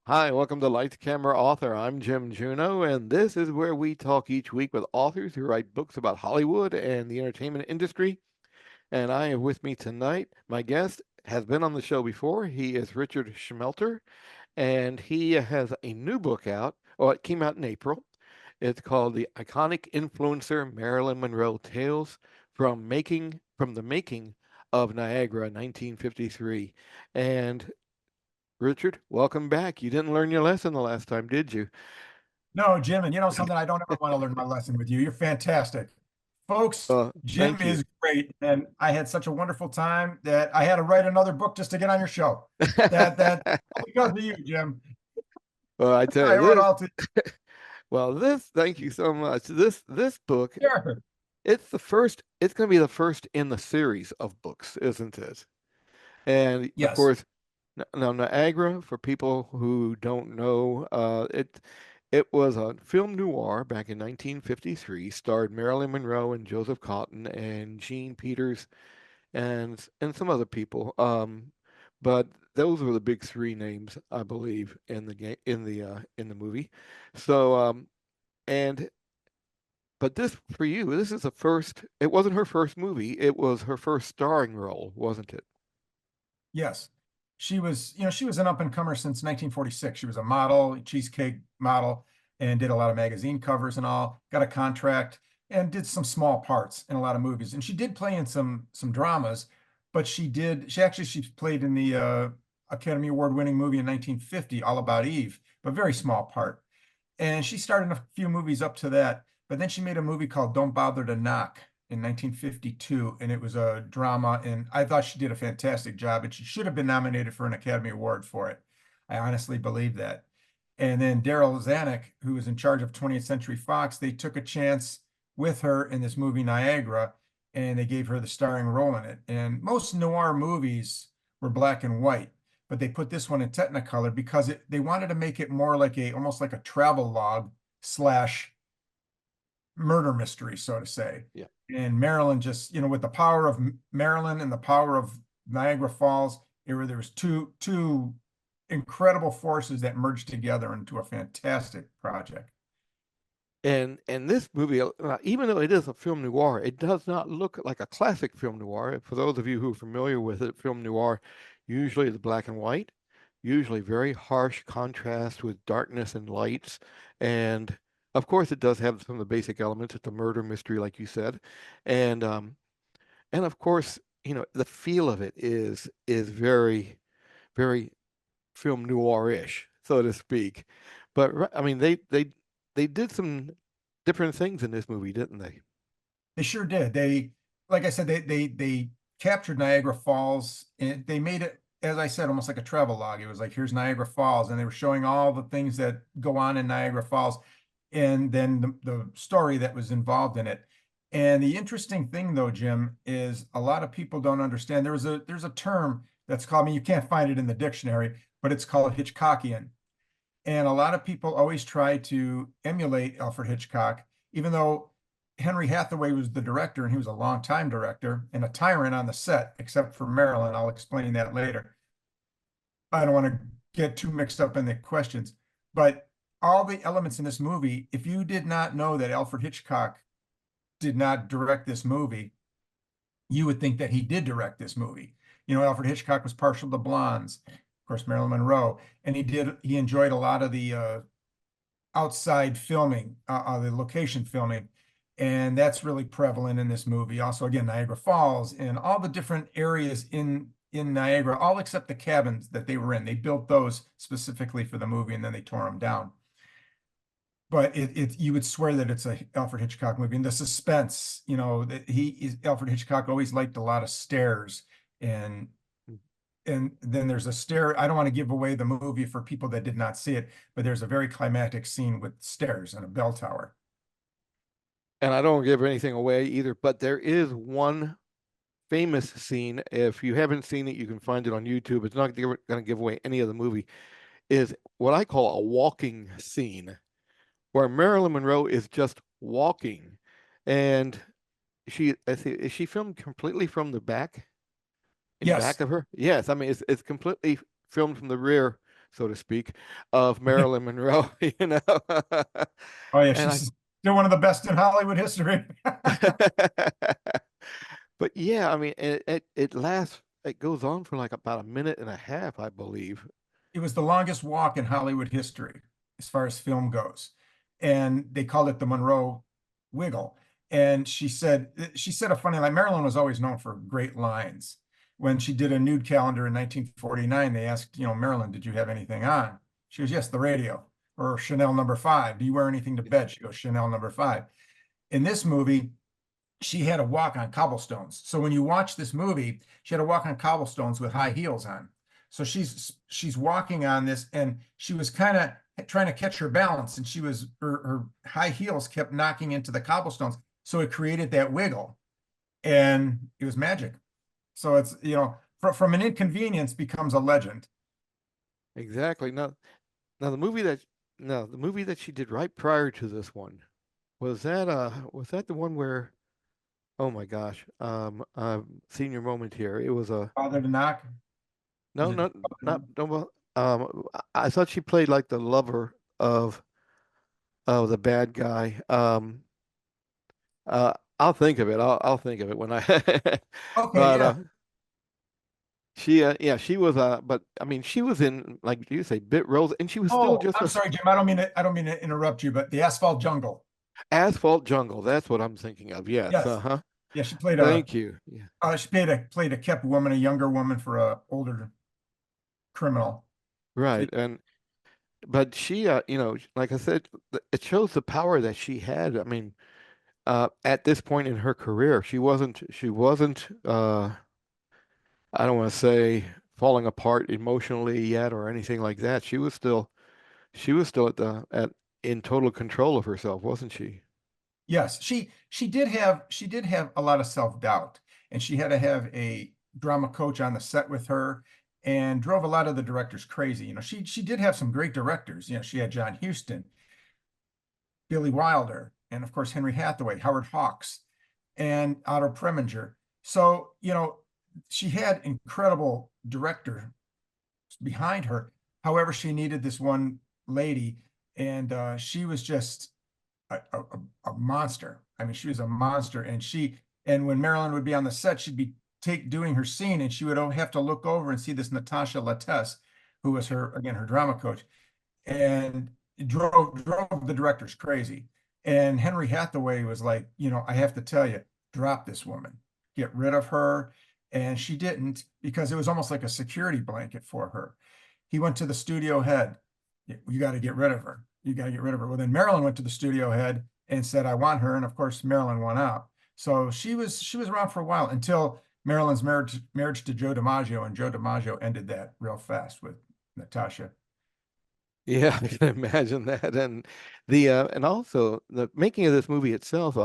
Hi, welcome to Lights Camera Author. I'm Jim Juno, and this is where we talk each week with authors who write books about Hollywood and the entertainment industry. And I have with me tonight, my guest has been on the show before. He is Richard Shmelter, and he has a new book out. Oh, it came out in April. It's called The Iconic Influencer Marilyn Monroe Tales from the Making of Niagara, 1953. And Richard, welcome back. You didn't learn your lesson the last time, did you? No, Jim, and you know something, I don't ever want to learn my lesson with you. You're fantastic. Folks, Jim Thank you. is great, and I had such a wonderful time that I had to write another book just to get on your show. That all because of you, Jim. Well, I tell I you owe it this. all to Thank you so much. This book, you. it's the first. It's going to be the first in the series of books, isn't it? And of Yes. course, now Niagara, for people who don't know, it was a film noir back in 1953, starred Marilyn Monroe and Joseph Cotton and Jean Peters and some other people. But those were the big three names, I believe, in the game in the movie. So and but this for you, this is the first. It wasn't her first movie. It was her first starring role, wasn't it? Yes. She was an up and comer since 1946. She was a model, cheesecake model, and did a lot of magazine covers and all, got a contract and did some small parts in a lot of movies. And she did play in some dramas, but she played in the Academy Award winning movie in 1950, All About Eve, but very small part. And she starred in a few movies up to that, but then she made a movie called Don't Bother to Knock in 1952, and it was a drama, and I thought she did a fantastic job, and she should have been nominated for an Academy Award for it. I honestly believe that. And then Daryl Zanuck, who was in charge of 20th Century Fox, they took a chance with her in this movie Niagara, and they gave her the starring role in it. And most noir movies were black and white, but they put this one in Technicolor because they wanted to make it more like almost like a travel log slash murder mystery, so to say. Yeah. And Maryland just, with the power of Maryland and the power of Niagara Falls, there was two incredible forces that merged together into a fantastic project. And this movie, even though it is a film noir, it does not look like a classic film noir. For those of you who are familiar with it, film noir usually is black and white, usually very harsh contrast with darkness and lights. And of course, it does have some of the basic elements. It's a murder mystery, like you said, and um, and of course, the feel of it is very, very film noir-ish, so to speak. But I mean, they did some different things in this movie, didn't they? They sure did. Like I said, they captured Niagara Falls and they made it, as I said, almost like a travel log. It was like, here's Niagara Falls, and they were showing all the things that go on in Niagara Falls, and then the story that was involved in it. And the interesting thing, though, Jim, is a lot of people don't understand. There's a term that's called, I mean, you can't find it in the dictionary, but it's called Hitchcockian. And a lot of people always try to emulate Alfred Hitchcock, even though Henry Hathaway was the director and he was a longtime director and a tyrant on the set, except for Marilyn. I'll explain that later. I don't want to get too mixed up in the questions, but all the elements in this movie, if you did not know that Alfred Hitchcock did not direct this movie, you would think that he did direct this movie. Alfred Hitchcock was partial to blondes, of course, Marilyn Monroe, and he enjoyed a lot of the outside filming, the location filming, and that's really prevalent in this movie. Also, again, Niagara Falls and all the different areas in Niagara, all except the cabins that they were in. They built those specifically for the movie, and then they tore them down. But you would swear that it's a Alfred Hitchcock movie, and the suspense, that Alfred Hitchcock always liked a lot of stairs and then there's a stair. I don't want to give away the movie for people that did not see it, but there's a very climactic scene with stairs and a bell tower. And I don't give anything away either, but there is one famous scene. If you haven't seen it, you can find it on YouTube. It's not going to give away any of the movie. Is what I call a walking scene where Marilyn Monroe is just walking, and I see, is she filmed completely from the back? In Yes, back of her? Yes, I mean it's completely filmed from the rear, so to speak, of Marilyn Monroe, you know. Oh yeah, And she's still one of the best in Hollywood history. but yeah, I mean, it lasts, it goes on for like about a minute and a half, I believe. It was the longest walk in Hollywood history as far as film goes. And they called it the Monroe Wiggle. And she said a funny line. Marilyn was always known for great lines. When she did a nude calendar in 1949, they asked, Marilyn, did you have anything on? She goes, yes, the radio, or Chanel number five. Do you wear anything to bed? She goes, Chanel number five. In this movie, she had to walk on cobblestones. So when you watch this movie, she had to walk on cobblestones with high heels on. So she's walking on this, and she was kind of trying to catch her balance, and her high heels kept knocking into the cobblestones. So it created that wiggle, and it was magic. So it's from an inconvenience becomes a legend. Exactly. Now the movie that no, the movie that she did right prior to this one, was that the one where, oh my gosh, senior moment here. It was a Father to knock. Was no, it? not no, well, I thought she played like the lover of the bad guy. I'll think of it. I'll think of it when I Okay, but yeah. she yeah, she was but I mean she was in, like you say, Bit Rose, and she was still Oh, just I'm a sorry, Jim. I don't mean to interrupt you, but the Asphalt Jungle. asphalt jungle. That's what I'm thinking of. Yes, Yes. uh-huh. Yeah, she played a Thank you. Yeah. she played a kept woman, a younger woman for a older criminal. So Right. And but she like I said, it shows the power that she had. I mean, at this point in her career, she wasn't I don't want to say falling apart emotionally yet or anything like that. She was still at in total control of herself, wasn't she? yes, she did have a lot of self-doubt, and she had to have a drama coach on the set with her, and drove a lot of the directors crazy. She did have some great directors. She had John Huston, Billy Wilder, and of course Henry Hathaway, Howard Hawks, and Otto Preminger. So, she had incredible director behind her. However, she needed this one lady, and she was just a monster. I mean, she was a monster, and when Marilyn would be on the set, she'd be doing her scene, and she would have to look over and see this Natasha Lattès, who was her drama coach, and it drove the directors crazy. And Henry Hathaway was like, I have to tell you, drop this woman, get rid of her. And she didn't, because it was almost like a security blanket for her. He went to the studio head. You got to get rid of her. You got to get rid of her. Well, then Marilyn went to the studio head and said, I want her. And of course, Marilyn won out. So she was around for a while until Marilyn's marriage to Joe DiMaggio, and Joe DiMaggio ended that real fast with Natasha. Yeah, I can imagine that. And the and also the making of this movie itself.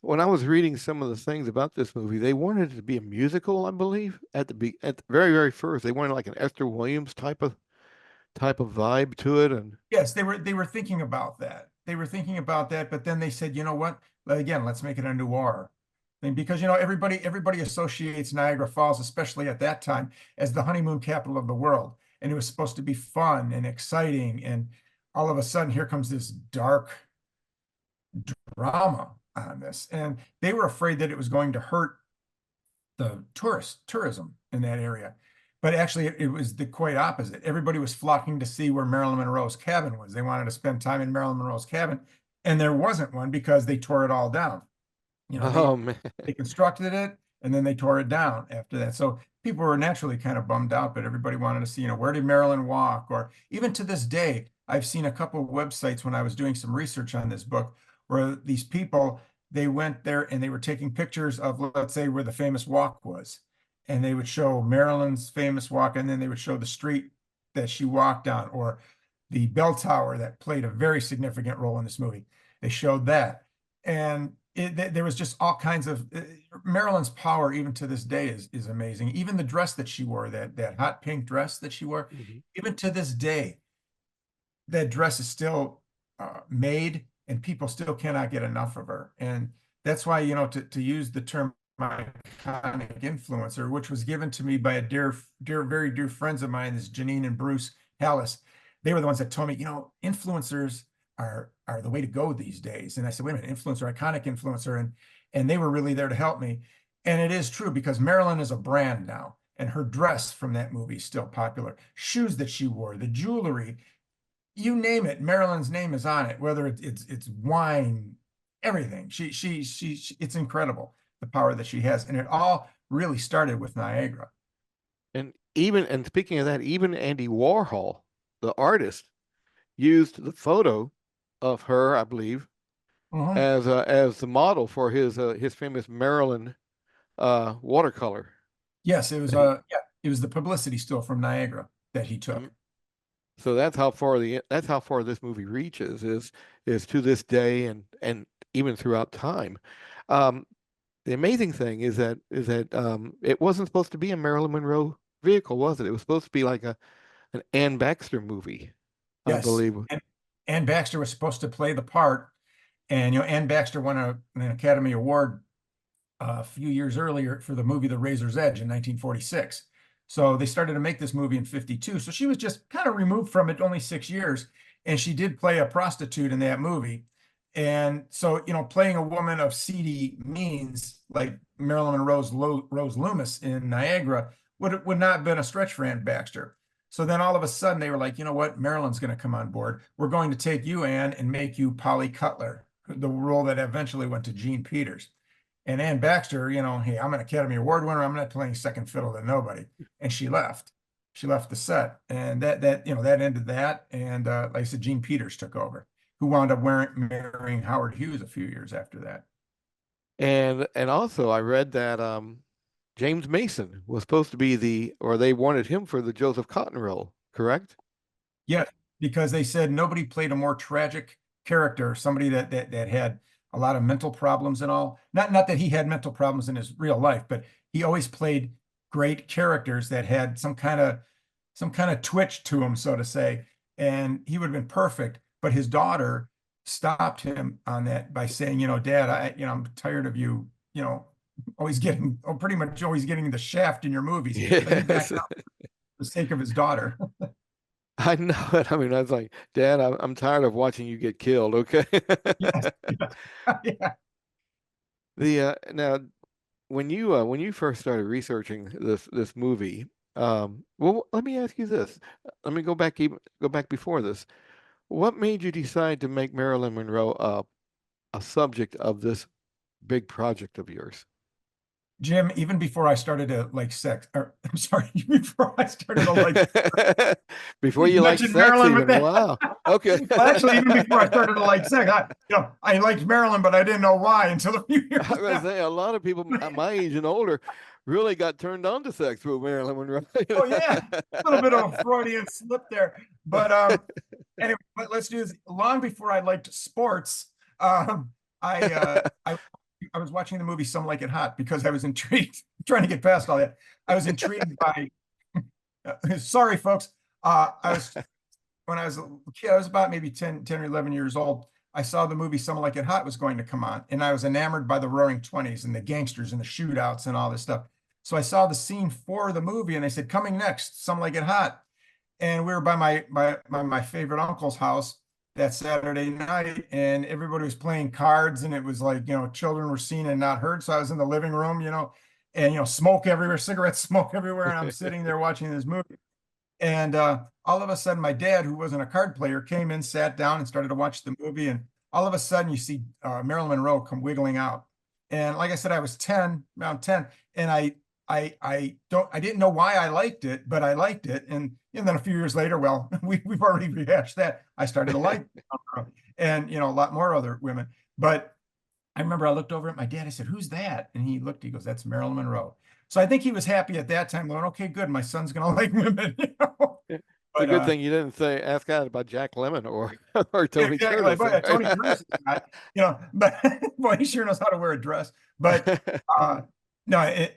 When I was reading some of the things about this movie, they wanted it to be a musical, I believe, at the very, very first. They wanted like an Esther Williams type of vibe to it, and Yes, they were thinking about that. They were thinking about that, but then they said, you know what? Again, let's make it a noir. And because everybody associates Niagara Falls, especially at that time, as the honeymoon capital of the world. And it was supposed to be fun and exciting. And all of a sudden, here comes this dark drama on this. And they were afraid that it was going to hurt the tourism in that area. But actually, it was the quite opposite. Everybody was flocking to see where Marilyn Monroe's cabin was. They wanted to spend time in Marilyn Monroe's cabin, and there wasn't one because they tore it all down. You know, they oh man. they constructed it, and then they tore it down after that. So people were naturally kind of bummed out, but everybody wanted to see, where did Marilyn walk? Or even to this day, I've seen a couple of websites when I was doing some research on this book where these people, they went there and they were taking pictures of, let's say, where the famous walk was. And they would show Marilyn's famous walk, and then they would show the street that she walked on, or the bell tower that played a very significant role in this movie. They showed that. And there was just all kinds of Marilyn's power, even to this day, is amazing. Even the dress that she wore, that hot pink dress that she wore, Mhm. even to this day, that dress is still made, and people still cannot get enough of her. And that's why, to use the term Iconic Influencer, which was given to me by a very dear friends of mine, this Janine and Bruce Hallis. They were the ones that told me, influencers are the way to go these days. And I said, wait a minute, influencer, iconic influencer, and they were really there to help me. And it is true because Marilyn is a brand now, and her dress from that movie is still popular. Shoes that she wore, the jewelry, you name it, Marilyn's name is on it. Whether it's wine, everything. It's incredible the power that she has, and it all really started with Niagara. And speaking of that, even Andy Warhol, the artist, used the photo of her, I believe, Mhm. as the model for his famous Marilyn watercolor. Yes, That he, it was the publicity still from Niagara that he um, took. so that's how far this movie reaches is to this day and even throughout time. Um, the amazing thing is that it wasn't supposed to be a Marilyn Monroe vehicle, was it? It was supposed to be like an Ann Baxter movie, I Yes, believe. and Ann Baxter was supposed to play the part, and Ann Baxter won an Academy Award a few years earlier for the movie The Razor's Edge in 1946. So they started to make this movie in 52. So she was just kind of removed from it only 6 years. And she did play a prostitute in that movie. And so, playing a woman of seedy means like Marilyn Monroe's Rose Loomis in Niagara would not have been a stretch for Ann Baxter. So then all of a sudden they were like, you know what? Marilyn's going to come on board. We're going to take you, Ann, and make you Polly Cutler, the role that eventually went to Jean Peters. And Ann Baxter, hey, I'm an Academy Award winner. I'm not playing second fiddle to nobody. And she left. She left the set, and that ended that. And like I said, Jean Peters took over, who wound up marrying Howard Hughes a few years after that. And also I read that James Mason was supposed to be or they wanted him for the Joseph Cotton role, correct? Yeah, because they said nobody played a more tragic character, somebody that had a lot of mental problems and all. Not that he had mental problems in his real life, but he always played great characters that had some kind of twitch to him, so to say. And he would have been perfect, but his daughter stopped him on that by saying, Dad, I'm tired of you, pretty much always getting the shaft in your movies. So he Yes. backed out for the sake of his daughter. I know it. I mean, I was like, Dad, I'm tired of watching you get killed, okay? Yes, yes. Yeah. The now when you first started researching this movie, well, let me ask you this. Let me go back before this. What made you decide to make Marilyn Monroe a subject of this big project of yours? Jim, even before I started to like sex, or I'm sorry, before I started to like, Before you you like mentioned sex, Marilyn with even. that. Wow. Okay. Well, actually, even before I started to like sex, I liked Marilyn, but I didn't know why until a few I was years gonna after. say a lot of people at my age and older really got turned on to sex with Marilyn Monroe. Oh yeah, a little bit of a Freudian slip there. But anyway, but let's do this. Long before I liked sports, I I was watching the movie Some Like It Hot because I was intrigued, trying to get past all that. I was intrigued by sorry folks. I was when I was a kid, I was about maybe 10 or 11 years old. I saw the movie Some Like It Hot was going to come on, and I was enamored by the Roaring Twenties and the gangsters and the shootouts and all this stuff. So I saw the scene for the movie, and they said, "Coming next, Some Like It Hot." And we were by my favorite uncle's house that Saturday night, and everybody was playing cards, and it was like children were seen and not heard. So I was in the living room, and smoke everywhere, cigarette smoke everywhere, and I'm sitting there watching this movie. And all of a sudden, my dad, who wasn't a card player, came in, sat down, and started to watch the movie. And all of a sudden, you see Marilyn Monroe come wiggling out. And like I said, I was 10, around 10, and I didn't know why I liked it, but I liked it. And then a few years later, well, we've already rehashed that. I started to like her and a lot more other women. But I remember I looked over at my dad. I said, "Who's that?" And he looked. He goes, "That's Marilyn Monroe." So I think he was happy at that time, going, "Okay, good. My son's gonna like women." It's a But good thing you didn't say ask out about Jack Lemmon or or yeah, Tony exactly. Curtis. But Tony Curtis is not, but boy, he sure knows how to wear a dress. But no,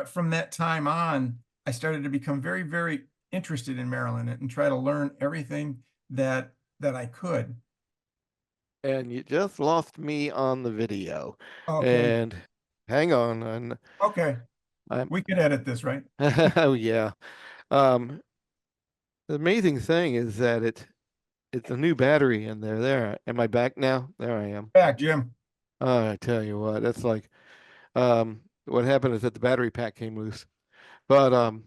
from that time on, I started to become very, very interested in Maryland and try to learn everything that I could. And you just lost me on the video. Okay. And hang on, and Okay, I'm we could edit this, right? oh yeah. Um, the amazing thing is that it's a new battery in there. There, am I back now? There I am. Back, Jim. I tell you what, that's like what happened is that the battery pack came loose. But Where do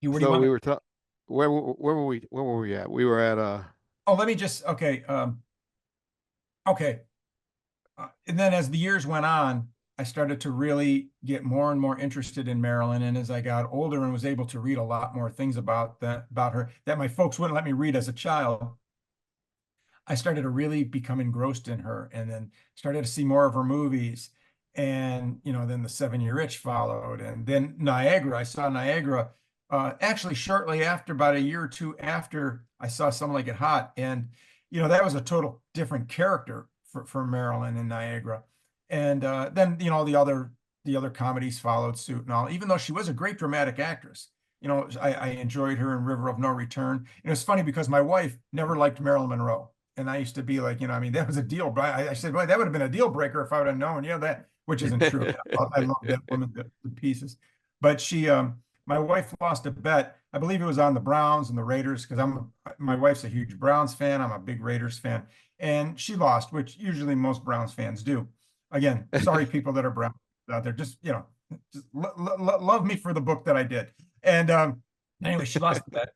you so want we to? were talking. Where were we at? We were at Oh, let me just, okay. Okay. And then as the years went on, I started to really get more and more interested in Marilyn. And as I got older and was able to read a lot more things about her that my folks wouldn't let me read as a child, I started to really become engrossed in her and then started to see more of her movies. And, then The 7 Year Itch followed. And then Niagara, I saw Niagara actually shortly after, about a year or two after I saw Some Like It Hot. And, that was a total different character for Marilyn in Niagara. And then, the other comedies followed suit and all, even though she was a great dramatic actress. I enjoyed her in River of No Return. And it's funny because my wife never liked Marilyn Monroe. And I used to be like, I mean, that was a deal. But I said, well, that would have been a deal breaker if I would have known. That, which isn't true. I love that woman to pieces. But my wife lost a bet. I believe it was on the Browns and the Raiders because my wife's a huge Browns fan. I'm a big Raiders fan. And she lost, which usually most Browns fans do. Again, sorry, people that are Browns out there. Just love me for the book that I did. And anyway, she lost the bet.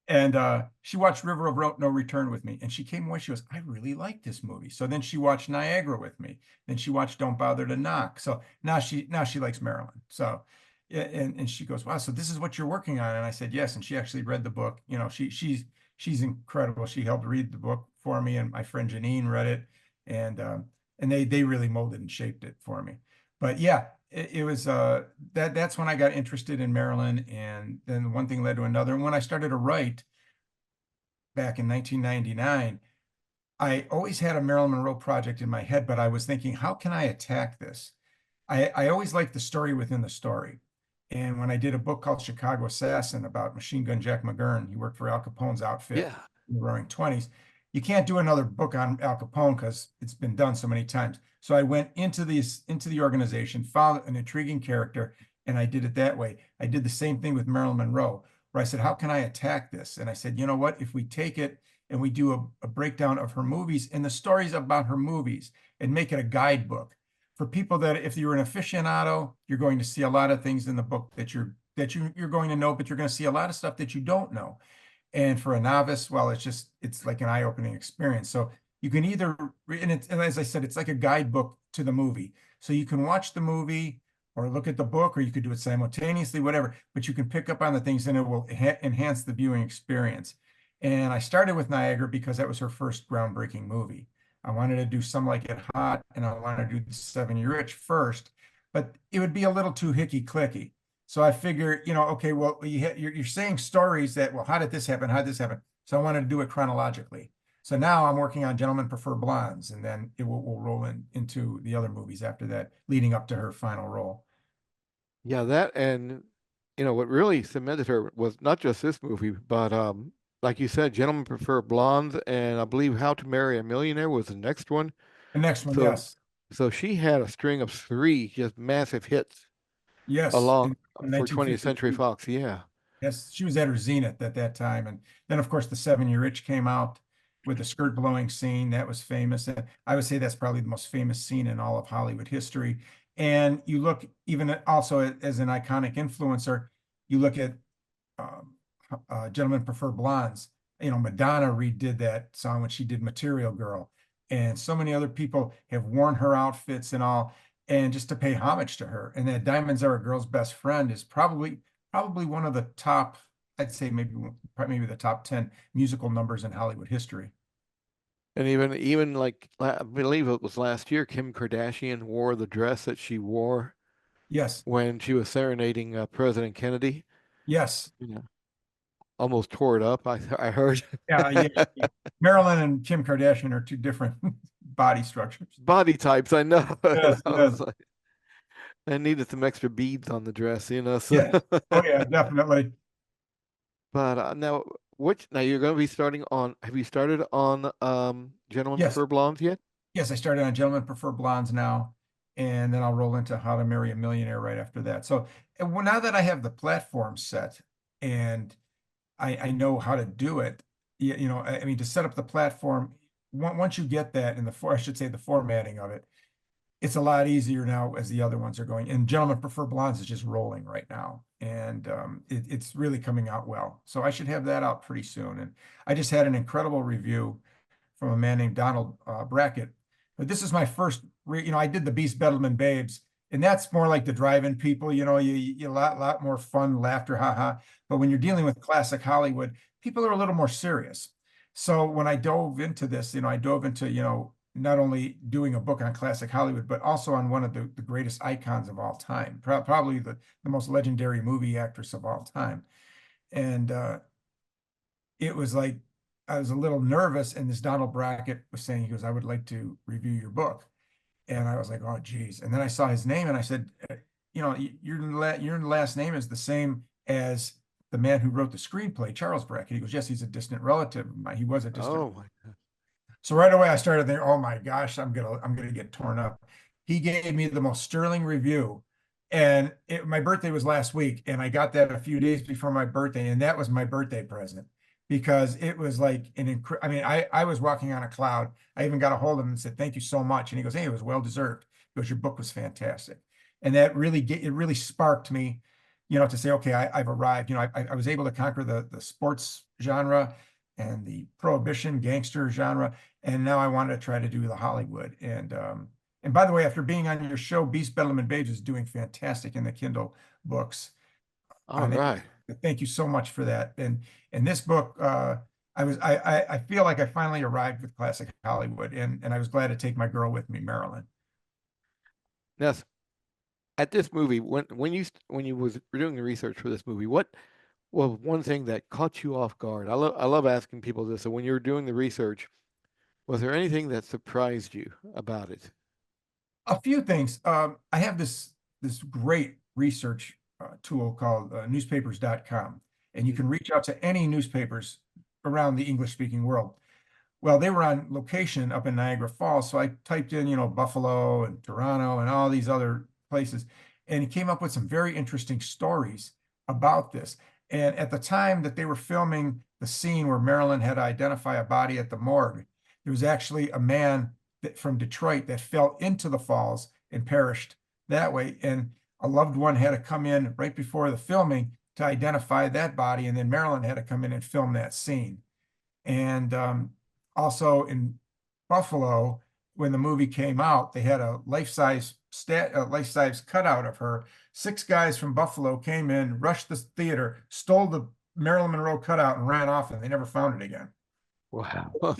And she watched River of No Return with me. And she came away, she goes, I really like this movie. So then she watched Niagara with me. Then she watched Don't Bother to Knock. So now she likes Marilyn. So and she goes, wow, so this is what you're working on. And I said, yes. And she actually read the book. She's incredible. She helped read the book for me, and my friend Janine read it. And they really molded and shaped it for me. But yeah, it was that's when I got interested in Maryland, and then one thing led to another. And when I started to write back in 1999, I always had a Marilyn Monroe project in my head, but I was thinking, how can I attack this? I always liked the story within the story. And when I did a book called Chicago Assassin about Machine Gun Jack McGurn, he worked for Al Capone's outfit Yeah. in the Roaring Twenties. You can't do another book on Al Capone because it's been done so many times. So I went into the organization, found an intriguing character, and I did it that way. I did the same thing with Marilyn Monroe, where I said, how can I attack this? And I said, you know what? If we take it and we do a breakdown of her movies and the stories about her movies and make it a guidebook for people that if you're an aficionado, you're going to see a lot of things in the book that you're going to know, but you're going to see a lot of stuff that you don't know. And for a novice, well, it's like an eye-opening experience. So you can either, and as I said, it's like a guidebook to the movie. So you can watch the movie or look at the book, or you could do it simultaneously, whatever, but you can pick up on the things and it will enhance the viewing experience. And I started with Niagara because that was her first groundbreaking movie. I wanted to do Some Like It Hot, and I wanted to do The 7 Year Itch first, but it would be a little too hicky clicky. So I figured, okay, well, you're saying stories that, well, how did this happen? How did this happen? So I wanted to do it chronologically. So now I'm working on Gentlemen Prefer Blondes, and then we'll roll into the other movies after that, leading up to her final role. Yeah, that and what really cemented her was not just this movie, but like you said, Gentlemen Prefer Blondes, and I believe How to Marry a Millionaire was the next one. The next one, So yes, so she had a string of three just massive hits yes, along in for 20th Century 1952. Fox. Yeah. Yes, she was at her zenith at that time. And then, of course, The 7 Year Itch came out with the skirt blowing scene. That was famous. And I would say that's probably the most famous scene in all of Hollywood history. And you look even also as an iconic influencer, you look at um, Gentlemen Prefer Blondes. Madonna redid that song when she did Material Girl. And so many other people have worn her outfits and all, and just to pay homage to her. And that Diamonds Are a Girl's Best Friend is probably one of the top, I'd say maybe the top 10 musical numbers in Hollywood history. And even like I believe it was last year, Kim Kardashian wore the dress that she wore Yes, when she was serenading President Kennedy. yes. You know, almost tore it up. I heard. Yeah. Marilyn and Kim Kardashian are two different body structures. Body types, I know. Yes, I yes, was like, I needed some extra beads on the dress. So. yes. Oh yeah, definitely. But now, which now you're going to be starting on? Have you started on Gentlemen Yes, Prefer Blondes yet? yes. I started on Gentlemen Prefer Blondes now, and then I'll roll into How to Marry a Millionaire right after that. So now that I have the platform set and I know how to do it, I mean, to set up the platform, once you get that in I should say the formatting of it, it's a lot easier now as the other ones are going. And Gentlemen Prefer Blondes is just rolling right now, and it's really coming out well. So I should have that out pretty soon. And I just had an incredible review from a man named Donald Brackett. But this is my first, I did the Beast Bedelman Babes, and that's more like the drive-in people. You lot more fun, laughter, haha. But when you're dealing with classic Hollywood, people are a little more serious. So when I dove into this, I dove into, not only doing a book on classic Hollywood, but also on one of the greatest icons of all time, probably the most legendary movie actress of all time. And it was like I was a little nervous, and this Donald Brackett was saying, he goes, "I would like to review your book." And I was like, "Oh, geez." And then I saw his name and I said, your last name is the same as the man who wrote the screenplay, Charles Brackett." He goes, "Yes, he's a distant relative of mine. He was a distant." Oh my God. So right away I started thinking, "Oh my gosh, I'm gonna get torn up." He gave me the most sterling review, and my birthday was last week, and I got that a few days before my birthday, and that was my birthday present because it was like I mean, I was walking on a cloud. I even got a hold of him and said, "Thank you so much," and he goes, "Hey, it was well deserved." He goes, "Your book was fantastic," and that it really sparked me, to say, "Okay, I've arrived." I was able to conquer the sports genre and the prohibition gangster genre, and now I wanted to try to do the Hollywood. And by the way, after being on your show, Beast Bedlam and Babes is doing fantastic in the Kindle books All on it. right. Thank you so much for that. And this book, I feel like I finally arrived with classic Hollywood, and I was glad to take my girl with me, Marilyn. Now, at this movie, when you was doing the research for this movie, what was one thing that caught you off guard? I love asking people this. So when you were doing the research, was there anything that surprised you about it? A few things. I have this great research tool called newspapers.com, and you Mhm. can reach out to any newspapers around the English speaking world. Well, they were on location up in Niagara Falls, so I typed in, Buffalo and Toronto and all these other places, and it came up with some very interesting stories about this. And at the time that they were filming the scene where Marilyn had to identify a body at the morgue, there was actually a man from Detroit that fell into the falls and perished that way. And a loved one had to come in right before the filming to identify that body, and then Marilyn had to come in and film that scene. And also in Buffalo, when the movie came out, they had a life-size cutout of her. Six guys from Buffalo came in, rushed the theater, stole the Marilyn Monroe cutout, and ran off, and they never found it again. Wow. They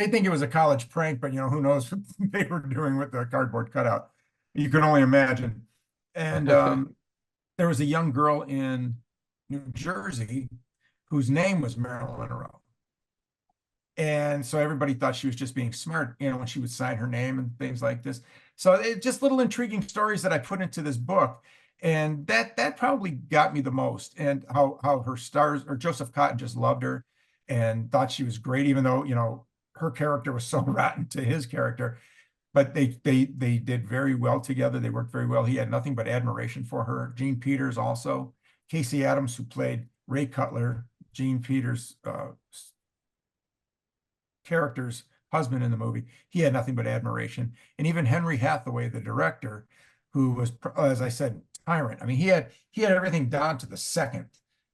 think it was a college prank, but who knows what they were doing with the cardboard cutout. You can only imagine. And there was a young girl in New Jersey whose name was Marilyn Monroe. And so everybody thought she was just being smart, when she would sign her name and things like this. So it just little intriguing stories that I put into this book. And that probably got me the most. And how her stars, or Joseph Cotton, just loved her and thought she was great, even though, her character was so rotten to his character. But they did very well together. They worked very well. He had nothing but admiration for her. Gene Peters also. Casey Adams, who played Ray Cutler, Gene Peters' character's husband in the movie, he had nothing but admiration. And even Henry Hathaway, the director, who was, as I said, tyrant. I mean, he had everything down to the second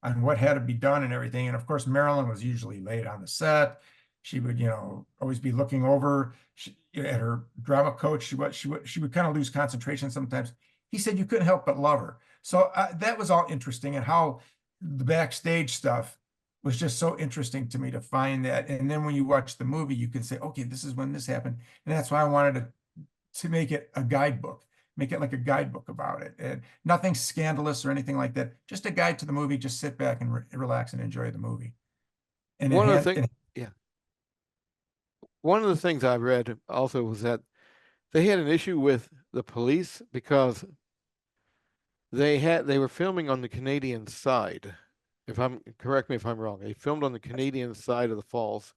on what had to be done and everything. And of course, Marilyn was usually late on the set. She would, always be looking over at her drama coach. She would kind of lose concentration sometimes. He said you couldn't help but love her. So that was all interesting, and how the backstage stuff was just so interesting to me to find that. And then when you watch the movie, you can say, okay, this is when this happened. And that's why I wanted to make it a guidebook, make it like a guidebook about it. And nothing scandalous or anything like that. Just a guide to the movie. Just sit back and relax and enjoy the movie. And One of the things, yeah, one of the things I read also was that they had an issue with the police because they were filming on the Canadian side. If I'm correct me if I'm wrong, they filmed on the Canadian side of the falls,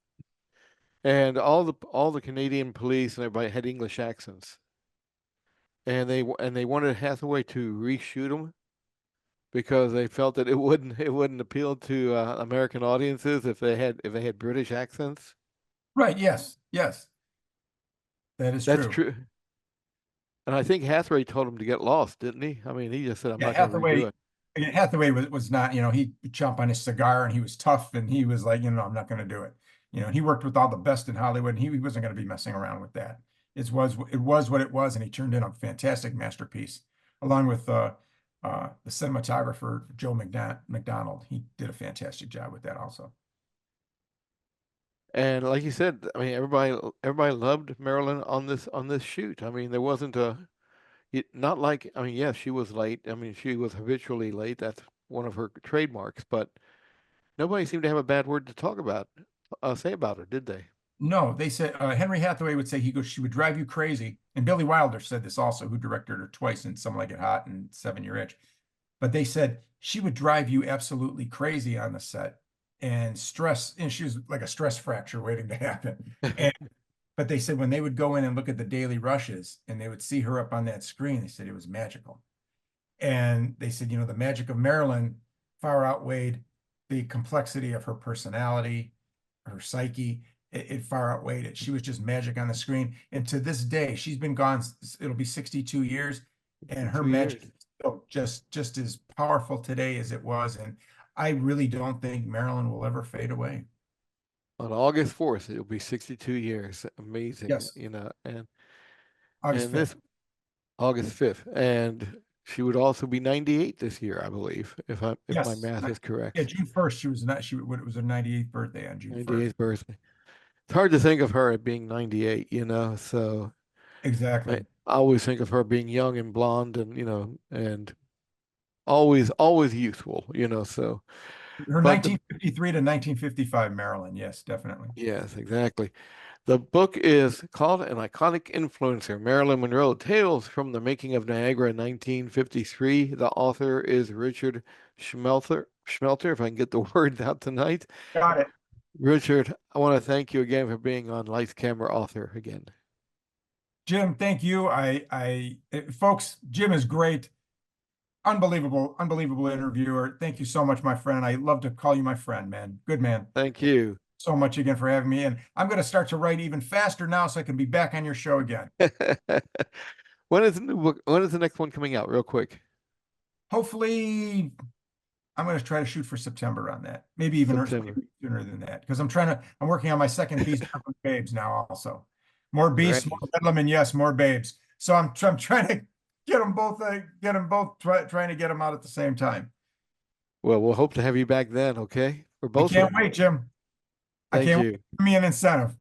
and all the Canadian police and everybody had English accents. and they wanted Hathaway to reshoot them because they felt that it wouldn't appeal to American audiences if they had British accents. Right. Yes. Yes. That is That's true. true. And I think Hathaway told him to get lost, didn't he? I mean, he just said, "I'm Yeah, not going to redo Hathaway. it." Again, Hathaway was not, he would chomp on his cigar and he was tough and he was like, I'm not going to do it. He worked with all the best in Hollywood and he wasn't going to be messing around with that. It was what it was, and he turned in a fantastic masterpiece, along with the cinematographer Joe McDonald. He did a fantastic job with that also. And like you said, I mean, everybody loved Marilyn on this shoot. I mean, there wasn't not like, I mean, yes, she was late. I mean, she was habitually late. That's one of her trademarks, but nobody seemed to have a bad word to say about her, did they? No, they said Henry Hathaway would say he goes, she would drive you crazy. And Billy Wilder said this also, who directed her twice in Some Like It Hot and 7 Year Itch. But they said she would drive you absolutely crazy on the set and stress, and she was like a stress fracture waiting to happen. And but they said when they would go in and look at the daily rushes and they would see her up on that screen, they said it was magical. And they said, the magic of Marilyn far outweighed the complexity of her personality, her psyche. It far outweighed it. She was just magic on the screen. And to this day, she's been gone, it'll be 62 years, and her 2 years. magic is still just as powerful today as it was. And I really don't think Marilyn will ever fade away. On August 4th, it'll be 62 years. Amazing, Yes, and August this 5th. August 5th, and she would also be 98 this year, I believe, if my Yes. math is Yeah, correct. June 1st, she was not, it was her 98th birthday on June 1st. 98th birthday. It's hard to think of her as being 98, so I Exactly. always think of her being young and blonde and, and always youthful, so, Her but the 1953 to 1955 Maryland. Yes, definitely. yes, exactly. The book is called An Iconic Influencer, Marilyn Monroe, Tales from the Making of Niagara 1953. The author is Richard Shmelter, if I can get the words out tonight. Got it. Richard, I want to thank you again for being on Lights Camera Author again. Jim, thank you. Folks, Jim is great. Unbelievable, unbelievable interviewer. Thank you so much, my friend. I love to call you my friend, man. Good man. Thank you. So much again for having me. And I'm going to start to write even faster now so I can be back on your show again. When is the new book? When is the next one coming out? Real quick. Hopefully, I'm going to try to shoot for September on that. September. Maybe sooner than that because I'm working on my second Beast Babes now also. More beasts, more Great. bedlam, and yes, more babes. So I'm trying to trying to get them out at the same time. Well, we'll hope to have you back then, okay? For I both of can't them. wait, Jim. I Thank can't wait. you. Give me an incentive.